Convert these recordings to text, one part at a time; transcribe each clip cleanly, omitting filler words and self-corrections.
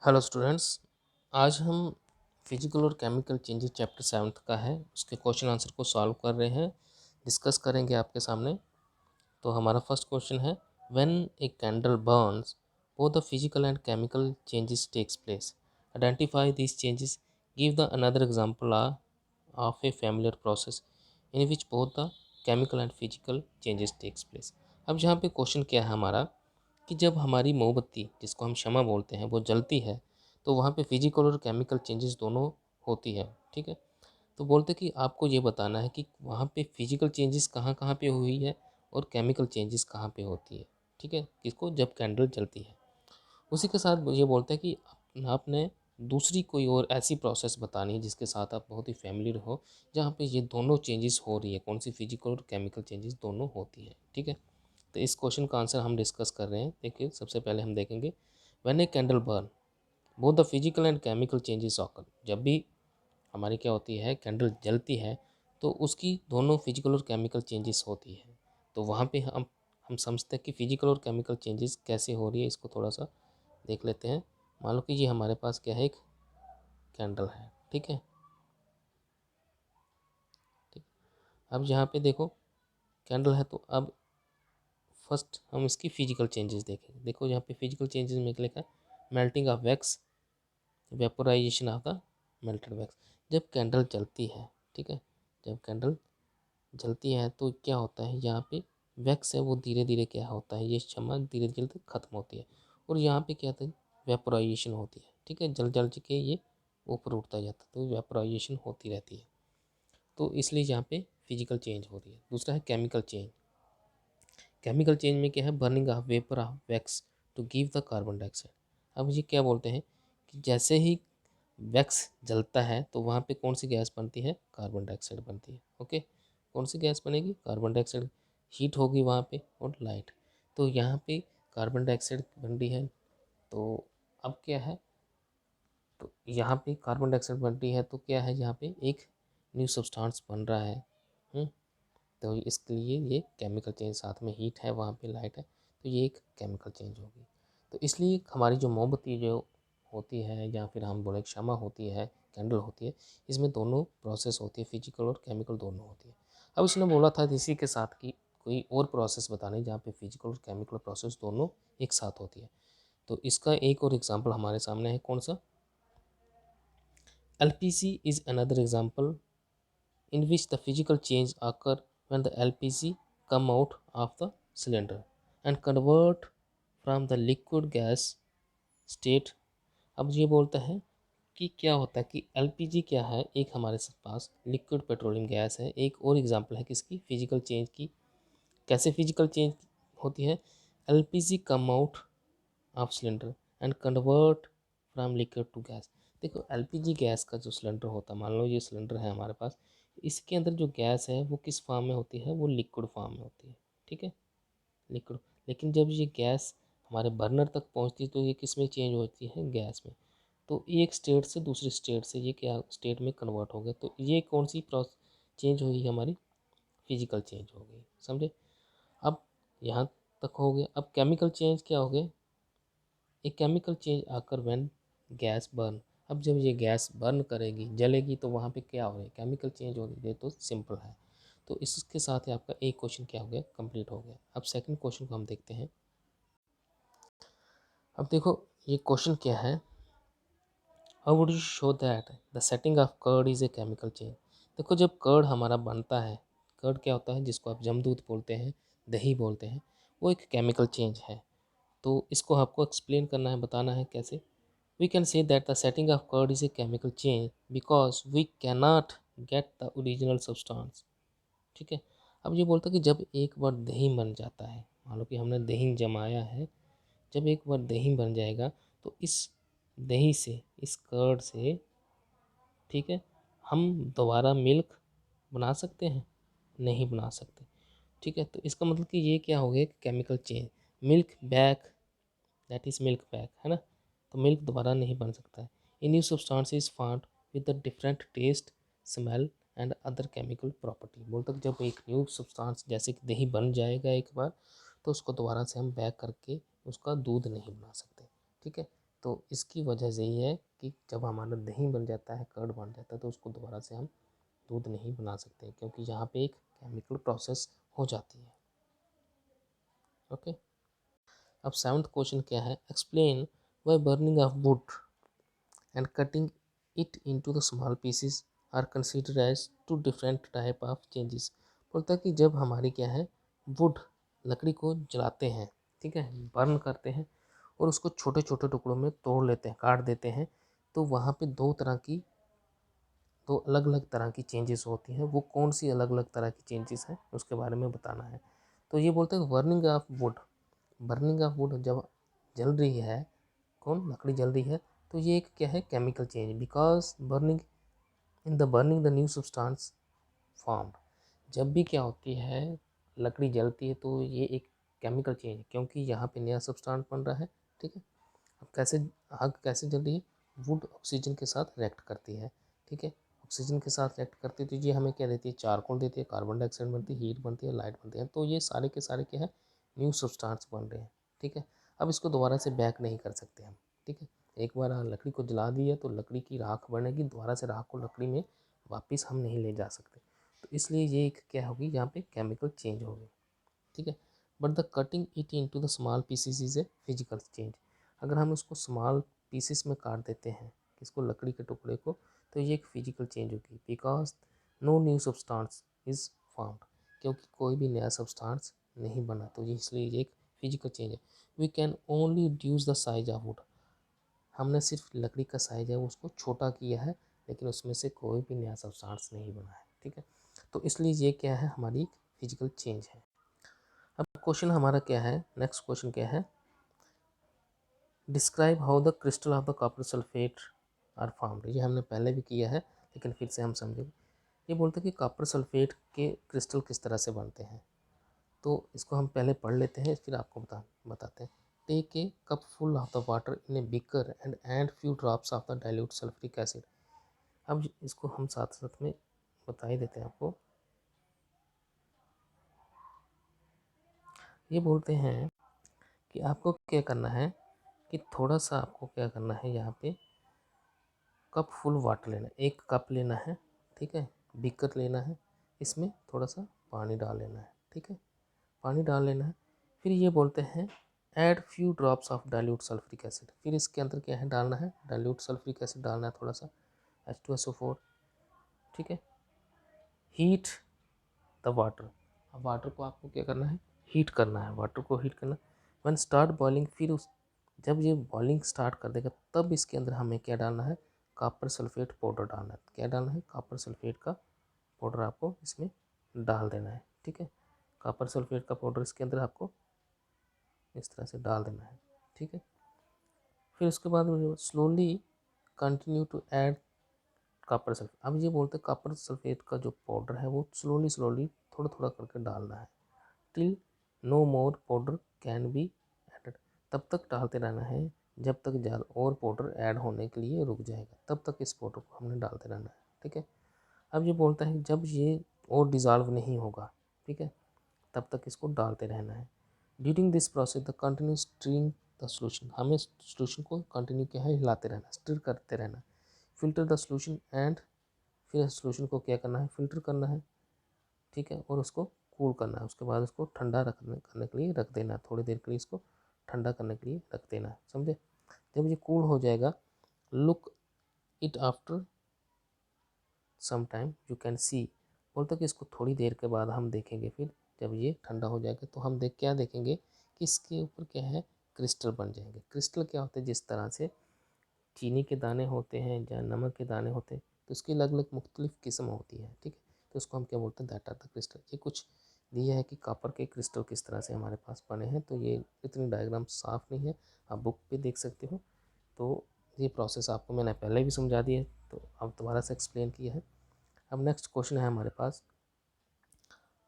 Hello students. आज हम physical और केमिकल चेंजेस चैप्टर 7 का है, उसके क्वेश्चन आंसर को सॉल्व कर रहे हैं, डिस्कस करेंगे आपके सामने। तो हमारा फर्स्ट क्वेश्चन है, when a candle burns both the physical and chemical changes takes place, identify these changes, give the another example of a familiar process in which both the chemical and physical changes takes place. अब यहाँ पे question क्या है हमारा कि जब हमारी मोमबत्ती, जिसको हम शमा बोलते हैं, वो जलती है तो वहाँ पे फिजिकल और केमिकल चेंजेस दोनों होती है। ठीक है, तो बोलते कि आपको ये बताना है कि वहाँ पे फिजिकल चेंजेस कहाँ कहाँ पे हुई है और केमिकल चेंजेस कहाँ पे होती है। ठीक है, किसको, जब कैंडल जलती है। उसी के साथ ये बोलते हैं कि आपने दूसरी कोई और ऐसी प्रोसेस बतानी है जिसके साथ आप बहुत ही फैमिलियर हो, जहाँ पे ये दोनों चेंजेस हो रही है, कौन सी फिजिकल और केमिकल चेंजेस दोनों होती है। ठीक है, तो इस क्वेश्चन का आंसर हम डिस्कस कर रहे हैं। देखिए, सबसे पहले हम देखेंगे, when a candle burn both the physical and chemical changes occur. जब भी हमारी क्या होती है, कैंडल जलती है, तो उसकी दोनों फिजिकल और केमिकल चेंजेस होती है। तो वहाँ पे हम समझते हैं कि फिजिकल और केमिकल चेंजेस कैसे हो रही है, इसको थोड़ा सा देख लेते हैं। मान लो कि ये हमारे पास क्या है, एक कैंडल है। ठीक है, ठीक। अब यहाँ पे देखो कैंडल है, तो अब फर्स्ट हम इसकी फिजिकल चेंजेस देखेंगे। देखो यहाँ पे फिजिकल चेंजेस में लिखा है, melting of wax, vaporisation of the melted wax. जब कैंडल जलती है, ठीक है, जब कैंडल जलती है तो क्या होता है, यहाँ पे वैक्स है वो धीरे धीरे क्या होता है, ये क्षमा धीरे धीरे ख़त्म होती है, और यहाँ पे क्या होता है, वेपोराइजेशन होती है। ठीक है, जल जल के ये ऊपर उठता जाता है, तो वेपोराइजेशन होती रहती है। तो इसलिए यहाँ पे फिजिकल चेंज हो रही है। दूसरा है केमिकल चेंज। केमिकल चेंज में क्या है, burning of vapour of wax to give the carbon dioxide. अब ये क्या बोलते हैं कि जैसे ही वैक्स जलता है तो वहाँ पे कौन सी गैस बनती है, कार्बन डाइऑक्साइड बनती है। ओके, कौन सी गैस बनेगी, कार्बन डाइऑक्साइड। हीट होगी वहाँ पे और लाइट, तो यहाँ पे कार्बन डाइऑक्साइड बन रही है। तो अब क्या है, तो यहाँ पे कार्बन डाइऑक्साइड बन रही है, तो क्या है, यहाँ पे एक न्यू सब्सटेंस बन रहा है। तो इसके लिए ये केमिकल चेंज, साथ में हीट है, वहाँ पे लाइट है, तो ये एक केमिकल चेंज होगी। तो इसलिए हमारी जो मोमबत्ती जो होती है, या फिर हम बोले क्षमा होती है, कैंडल होती है, इसमें दोनों प्रोसेस होती है, फिजिकल और केमिकल दोनों होती है। अब इसने बोला था इसी के साथ कि कोई और प्रोसेस बतानी जहाँ पे फिजिकल और केमिकल प्रोसेस दोनों एक साथ होती है। तो इसका एक और एग्जाम्पल हमारे सामने है, कौन सा, LPG is another example in which the physical change occur when the LPG come out of the cylinder and convert from the liquid gas state। अब ये बोलता है कि क्या होता है कि LPG क्या है, एक हमारे पास लिक्विड पेट्रोलियम गैस है। एक और एग्जांपल है किसकी, फिजिकल चेंज की। कैसे फिजिकल चेंज होती है, LPG come out of cylinder and convert from liquid to gas. देखो, LPG गैस का जो सिलेंडर होता है, मान लो ये सिलेंडर है हमारे पास, इसके अंदर जो गैस है वो किस फॉर्म में होती है, वो लिक्विड फॉर्म में होती है। ठीक है, लिक्विड। लेकिन जब ये गैस हमारे बर्नर तक पहुंचती है तो ये किस में चेंज होती है, गैस में। तो एक स्टेट से दूसरी स्टेट से ये क्या स्टेट में कन्वर्ट हो गया, तो ये कौन सी प्रोसेस चेंज हुई, हमारी फिजिकल चेंज हो गई। समझे, अब यहाँ तक हो गया। अब केमिकल चेंज क्या हो गया, एक केमिकल चेंज आकर व्हेन गैस बर्न। अब जब ये गैस बर्न करेगी, जलेगी, तो वहाँ पे क्या हो गया, केमिकल चेंज हो गई। ये तो सिंपल है। तो इसके साथ ही आपका एक क्वेश्चन क्या हो गया, कंप्लीट हो गया। अब सेकंड क्वेश्चन को हम देखते हैं। अब देखो ये क्वेश्चन क्या है, how would you show that the setting of curd is A chemical change. देखो, जब कर्ड हमारा बनता है, कर्ड क्या होता है, जिसको आप जमदूध बोलते हैं, दही बोलते हैं, वो एक केमिकल चेंज है। तो इसको आपको एक्सप्लेन करना है, बताना है कैसे। We can say that the setting of curd is a chemical change because we cannot get the original substance। ठीक है, अब ये बोलता है कि जब एक बार दही बन जाता है, मान लो कि हमने दही जमाया है, जब एक बार दही बन जाएगा तो इस दही से, इस कर्ड से, ठीक है, हम दोबारा मिल्क बना सकते हैं, नहीं बना सकते। ठीक है, तो इसका मतलब कि ये क्या हो गया, chemical change. Milk back, that is milk back, है ना, तो मिल्क दोबारा नहीं बन सकता है। A new substance is found with the different taste, smell and other chemical property. बोलते जब एक न्यू सब्सटेंस जैसे कि दही बन जाएगा एक बार, तो उसको दोबारा से हम बैक करके उसका दूध नहीं बना सकते। ठीक है, तो इसकी वजह से ये है कि जब हमारा दही बन जाता है, कर्ड बन जाता है, तो उसको दोबारा से हम दूध नहीं बना सकते क्योंकि यहाँ पे एक केमिकल प्रोसेस हो जाती है। ओके, अब सेवंथ क्वेश्चन क्या है, explain why burning of wood and cutting it into the small pieces are considered as two different type of changes. बोलता है कि जब हमारी क्या है, वुड लकड़ी को जलाते हैं, ठीक है, बर्न करते हैं और उसको छोटे छोटे टुकड़ों में तोड़ लेते हैं, काट देते हैं, तो वहाँ पे दो अलग अलग तरह की चेंजेस होती हैं। वो कौन सी अलग अलग तरह की चेंजेस हैं उसके बारे में बताना है। तो ये बोलते हैं burning of would, burning of would जब जल रही है, कौन, लकड़ी जल रही है, तो ये एक क्या है, chemical change, because burning in the burning the new substance form. जब भी क्या होती है, लकड़ी जलती है तो ये एक केमिकल चेंज है क्योंकि यहाँ पे नया सब्सटेंस बन रहा है, ठीक है। अब कैसे, आग कैसे जल रही है, वुड ऑक्सीजन के साथ रिएक्ट करती है, ठीक है, ऑक्सीजन के साथ रिएक्ट करती है तो ये हमें क्या देती है, चारकोल देती है, कार्बन डाइऑक्साइड बनती है, हीट बनती है, लाइट बनती है, तो ये सारे के सारे क्या है, न्यू सब्सटेंस बन रहे हैं, ठीक है। अब इसको दोबारा से बैक नहीं कर सकते हम, ठीक है। एक बार लकड़ी को जला दिया तो लकड़ी की राख बनेगी, दोबारा से राख को लकड़ी में वापस हम नहीं ले जा सकते, तो इसलिए ये एक क्या होगी, यहाँ पे केमिकल चेंज होगी, ठीक है। But the cutting it into the small pieces is a physical change. अगर हम उसको स्मॉल पीसेस में काट देते हैं, इसको लकड़ी के टुकड़े को, तो ये एक फिजिकल चेंज होगी, because no new substance is found, क्योंकि कोई भी नया सब्सटेंस नहीं बना, तो ये इसलिए ये एक फिजिकल चेंज है। We can only reduce the size of wood, हमने सिर्फ लकड़ी का साइज है उसको छोटा किया है, लेकिन उसमें से कोई भी नया सब्सटेंस नहीं बना है, ठीक है। तो इसलिए ये क्या है, हमारी फिजिकल चेंज है। अब क्वेश्चन हमारा क्या है, नेक्स्ट क्वेश्चन क्या है, describe how the crystal of the copper sulphate are formed. ये हमने पहले भी किया है लेकिन फिर से हम समझेंगे। ये बोलते हैं कि कॉपर सल्फेट के क्रिस्टल किस तरह से बनते हैं, तो इसको हम पहले पढ़ लेते हैं फिर आपको बताते हैं। Take a cup full of the water in a beaker and add few drops of the dilute sulphuric acid. अब इसको हम साथ साथ में बता ही देते हैं आपको। ये बोलते हैं कि आपको क्या करना है, कि थोड़ा सा आपको क्या करना है, यहाँ पे कप फुल वाटर लेना है, एक कप लेना है, ठीक है, बीकर लेना है, इसमें थोड़ा सा पानी डाल लेना है, ठीक है, पानी डाल लेना है। फिर ये बोलते हैं add few drops of dilute sulphuric acid, फिर इसके अंदर क्या है, डालना है डाइल्यूट सल्फ्यूरिक एसिड, डालना है थोड़ा सा H2SO4, ठीक है। हीट द वाटर, अब वाटर को आपको क्या करना है, हीट करना है, वाटर को हीट करना। वन स्टार्ट बॉइलिंग, फिर उस जब ये बॉइलिंग स्टार्ट कर देगा तब इसके अंदर हमें क्या डालना है, कॉपर सल्फेट पाउडर डालना है। क्या डालना है, कॉपर सल्फेट का पाउडर आपको इसमें डाल देना है, ठीक है। कॉपर सल्फेट का पाउडर इसके अंदर आपको इस तरह से डाल देना है, ठीक है। फिर उसके बाद slowly continue to add copper sulphate. अब ये बोलते हैं कॉपर सल्फेट का जो पाउडर है वो स्लोली स्लोली थोड़ा थोड़ा करके डालना है, till no more powder can be added, तब तक डालते रहना है जब तक ज़्यादा और पाउडर ऐड होने के लिए रुक जाएगा, तब तक इस पाउडर को हमने डालते रहना है, ठीक है। अब ये बोलता है जब ये और डिज़ोल्व नहीं होगा, ठीक है, तब तक इसको डालते रहना है। During this process the continue steering the solution, हमें सोल्यूशन को कंटिन्यू क्या है, हिलाते रहना, स्टिर करते रहना। फिल्टर द सोल्यूशन एंड, फिर सोल्यूशन को क्या करना है, फिल्टर करना है, ठीक है, और उसको कूल करना है। उसके बाद उसको ठंडा करने के लिए रख देना है, थोड़ी देर के लिए इसको ठंडा करने के लिए रख देना है, समझे। जब ये कूल हो जाएगा, look it after some time you can see, बोलता कि इसको थोड़ी देर के बाद हम देखेंगे, फिर जब ये ठंडा हो जाएगा तो हम क्या देखेंगे कि इसके ऊपर क्या है, क्रिस्टल बन जाएंगे। क्रिस्टल क्या होते हैं, जिस तरह से चीनी के दाने होते हैं या नमक के दाने होते हैं, तो इसकी अलग अलग मुख्तलिफ किस्म होती है, ठीक है। तो उसको हम क्या बोलते हैं, दैट आर द क्रिस्टल। ये कुछ दिया है कि कॉपर के क्रिस्टल किस तरह से हमारे पास बने हैं, तो ये इतनी डायग्राम साफ नहीं है, आप बुक पे देख सकते हो। तो ये प्रोसेस आपको मैंने पहले भी समझा दी है, तो अब दोबारा से एक्सप्लेन किया है। अब नेक्स्ट क्वेश्चन है हमारे पास,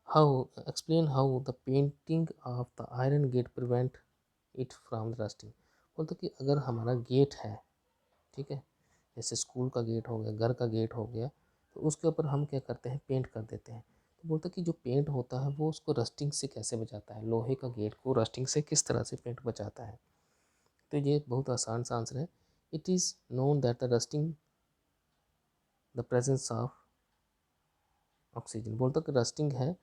how explain how the painting of the iron gate prevent it from rusting. बोलते कि अगर हमारा गेट है, ठीक है, जैसे स्कूल का गेट हो गया, घर का गेट हो गया, तो उसके ऊपर हम क्या करते हैं, पेंट कर देते हैं। तो बोलते कि जो पेंट होता है वो उसको रस्टिंग से कैसे बचाता है, लोहे का गेट को रस्टिंग से किस तरह से पेंट बचाता है। तो ये बहुत आसान सा आंसर है। It is known that the rusting the presence of oxygen, बोलता कि रस्टिंग है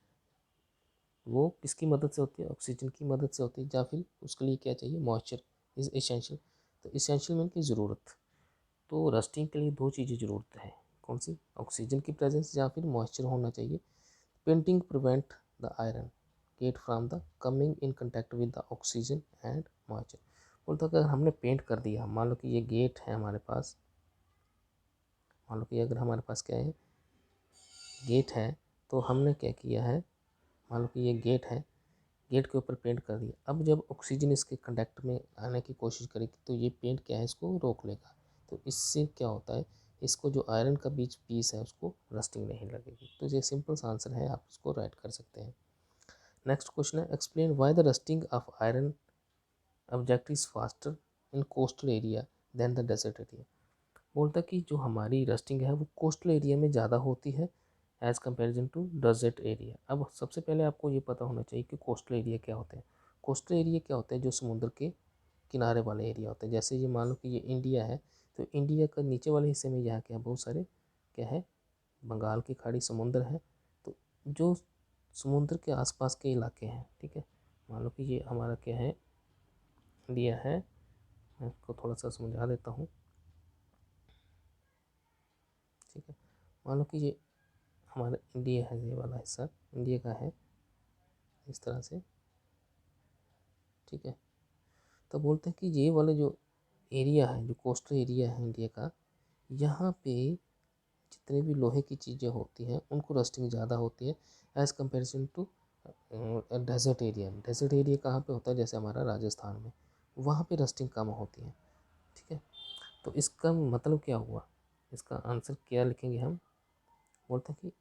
वो किसकी मदद से होती है, ऑक्सीजन की मदद से होती है, या फिर उसके लिए क्या चाहिए, मॉइस्चर इज एसेंशियल। तो एसेंशियल मीन की ज़रूरत, तो रस्टिंग के लिए दो चीज़ें ज़रूरत है, कौन सी, ऑक्सीजन की प्रेजेंस या फिर मॉइस्चर होना चाहिए। Painting prevent the iron get from the coming in contact with the oxygen and moisture. बोलता अगर हमने पेंट कर दिया, मान लो कि ये गेट है हमारे पास, मान लो कि अगर हमारे पास क्या है, गेट है, तो हमने क्या किया है, मान लो कि ये गेट है, गेट के ऊपर पेंट कर दिया। अब जब ऑक्सीजन इसके कंटेक्ट में आने की कोशिश करेगी तो ये पेंट क्या है, इसको रोक लेगा। तो इससे क्या होता है, इसको जो आयरन का बीच पीस है उसको रस्टिंग नहीं लगेगी। तो ये सिंपल सा आंसर है, आप इसको राइट कर सकते हैं। नेक्स्ट क्वेश्चन है, explain why the rusting of iron object is faster in coastal area than the desert area. बोलता कि जो हमारी रस्टिंग है वो कोस्टल एरिया में ज़्यादा होती है as comparison to desert area. अब सबसे पहले आपको ये पता होना चाहिए कि कोस्टल एरिया क्या होते हैं। कोस्टल एरिया क्या होता है, जो समुद्र के किनारे वाले एरिया होते हैं। जैसे ये मान लो कि ये इंडिया है, तो इंडिया का नीचे वाले हिस्से में यहाँ क्या है, बहुत सारे क्या है, बंगाल की खाड़ी, समुद्र है। तो जो समुद्र के आसपास के इलाके हैं, ठीक है, मान लो कि ये हमारा क्या है, इंडिया है। मैं इसको थोड़ा सा समझा देता हूँ, ठीक है। मान लो कि ये हमारा इंडिया है, ये वाला हिस्सा इंडिया का है इस तरह से, ठीक है। तो बोलते हैं कि ये वाला जो एरिया है, जो कोस्टल एरिया है इंडिया का, यहाँ पे जितने भी लोहे की चीज़ें होती हैं उनको रस्टिंग ज़्यादा होती है as comparison to desert area. Desert area कहाँ पे होता है, जैसे हमारा राजस्थान में, वहाँ पे रस्टिंग कम होती है, ठीक है। तो इसका मतलब क्या हुआ, इसका आंसर क्या लिखेंगे हम, बोलते हैं कि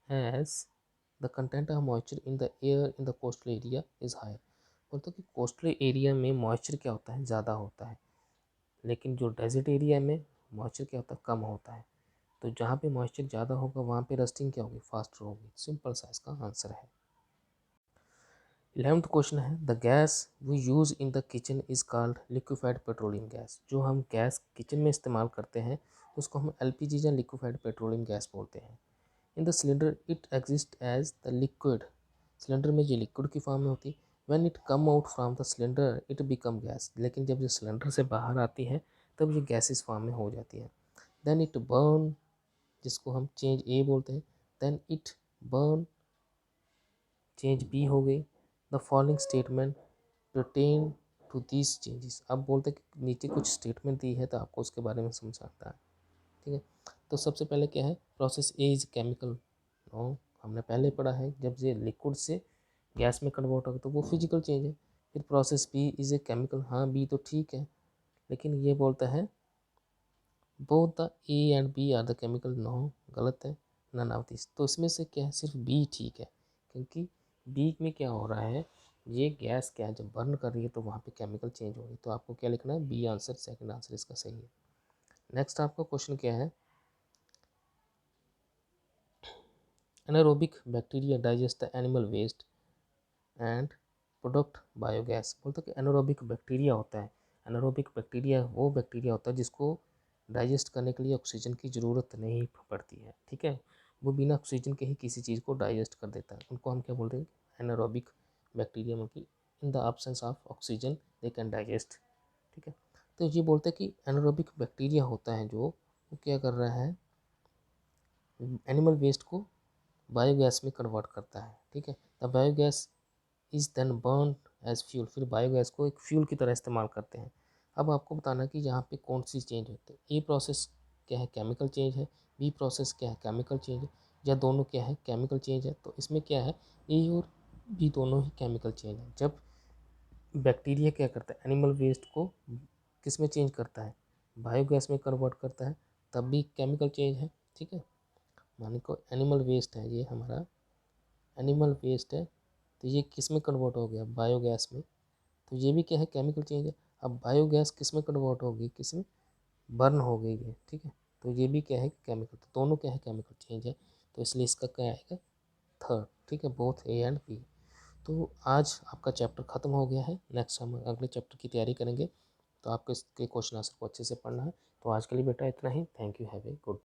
as the content of moisture in the air in the coastal area is higher. बोलते हैं कि कोस्टल एरिया में मॉइस्चर क्या होता है, ज़्यादा होता है, लेकिन जो डेजर्ट एरिया में मॉइस्चर क्या होता है, कम होता है। तो जहाँ पे मॉइस्चर ज़्यादा होगा वहाँ पे रस्टिंग क्या होगी, फास्टर होगी। सिंपल सा इसका आंसर है। 11th क्वेश्चन है, the gas we use in the kitchen is called liquefied petroleum gas. जो हम गैस किचन में इस्तेमाल करते हैं उसको हम एलपीजी या लिक्विफाइड पेट्रोलियम गैस बोलते हैं। In the cylinder it exist as the liquid, cylinder में ये लिक्विड की फॉर्म में होती है। When it come out from the cylinder it become gas, लेकिन जब ये सिलेंडर से बाहर आती है तब ये गैसेस फॉर्म में हो जाती है। देन इट बर्न, जिसको हम चेंज ए बोलते हैं, then it burn, change B हो गई। The following statement pertain to this changes. अब बोलते हैं कि नीचे कुछ स्टेटमेंट दी है तो आपको उसके बारे में समझाता है, ठीक है। तो सबसे पहले क्या है, process A is chemical, no, हमने पहले पढ़ा है जब ये लिक्विड से गैस में कन्वर्ट होगा तो वो फिजिकल चेंज है। फिर process B is A chemical, हाँ बी तो ठीक है, लेकिन ये बोलता है both the A and B are the chemical, no, गलत है, नन ऑफ दिस। तो इसमें से क्या है, सिर्फ बी ठीक है, क्योंकि बी में क्या हो रहा है, ये गैस क्या है जब बर्न कर रही है तो वहाँ पे केमिकल चेंज हो रही है। तो आपको क्या लिखना है, बी आंसर, सेकंड आंसर इसका सही है। नेक्स्ट आपका क्वेश्चन क्या है, anaerobic bacteria digest the animal waste and product biogas. बोलते कि एनारोबिक बैक्टीरिया होता है, एनारोबिक बैक्टीरिया वो बैक्टीरिया होता है जिसको डाइजेस्ट करने के लिए ऑक्सीजन की ज़रूरत नहीं पड़ती है, ठीक है। वो बिना ऑक्सीजन के ही किसी चीज़ को डाइजेस्ट कर देता है, उनको हम क्या बोलते हैं, एनारोबिक बैक्टीरिया, मतलब in the absence of oxygen they can digest, ठीक है। तो ये बोलते हैं कि एनारोबिक बैक्टीरिया होता है जो वो क्या कर रहा है, एनिमल वेस्ट को बायोगैस में कन्वर्ट करता है, ठीक है। The biogas is then burn as fuel, फिर बायोगैस को एक फ्यूल की तरह इस्तेमाल करते हैं। अब आपको बताना कि यहाँ पे कौन सी चेंज होती है, ए प्रोसेस क्या है, केमिकल चेंज है, बी प्रोसेस क्या है, केमिकल चेंज है, या दोनों क्या है, केमिकल चेंज है। तो इसमें क्या है, ए और बी दोनों ही केमिकल चेंज है। जब बैक्टीरिया क्या करता है, एनिमल वेस्ट को किस में चेंज करता है, बायोगैस में कन्वर्ट करता है, तब भी केमिकल चेंज है, ठीक है। मान को एनिमल वेस्ट है, ये हमारा एनिमल वेस्ट है, तो ये किस में कन्वर्ट हो गया, बायोगैस में, तो ये भी क्या है, केमिकल चेंज है। अब बायोगैस किस में कन्वर्ट होगी, किस में, बर्न हो गई है, ठीक है। तो ये भी क्या है, केमिकल, तो दोनों क्या है, केमिकल चेंज है। तो इसलिए इसका क्या आएगा, थर्ड, ठीक है, बोथ ए एंड बी। तो आज आपका चैप्टर ख़त्म हो गया है। नेक्स्ट हम अगले चैप्टर की तैयारी करेंगे, तो आपको इसके क्वेश्चन आंसर को अच्छे से पढ़ना है। तो आज के लिए बेटा इतना ही। Thank you. Have a good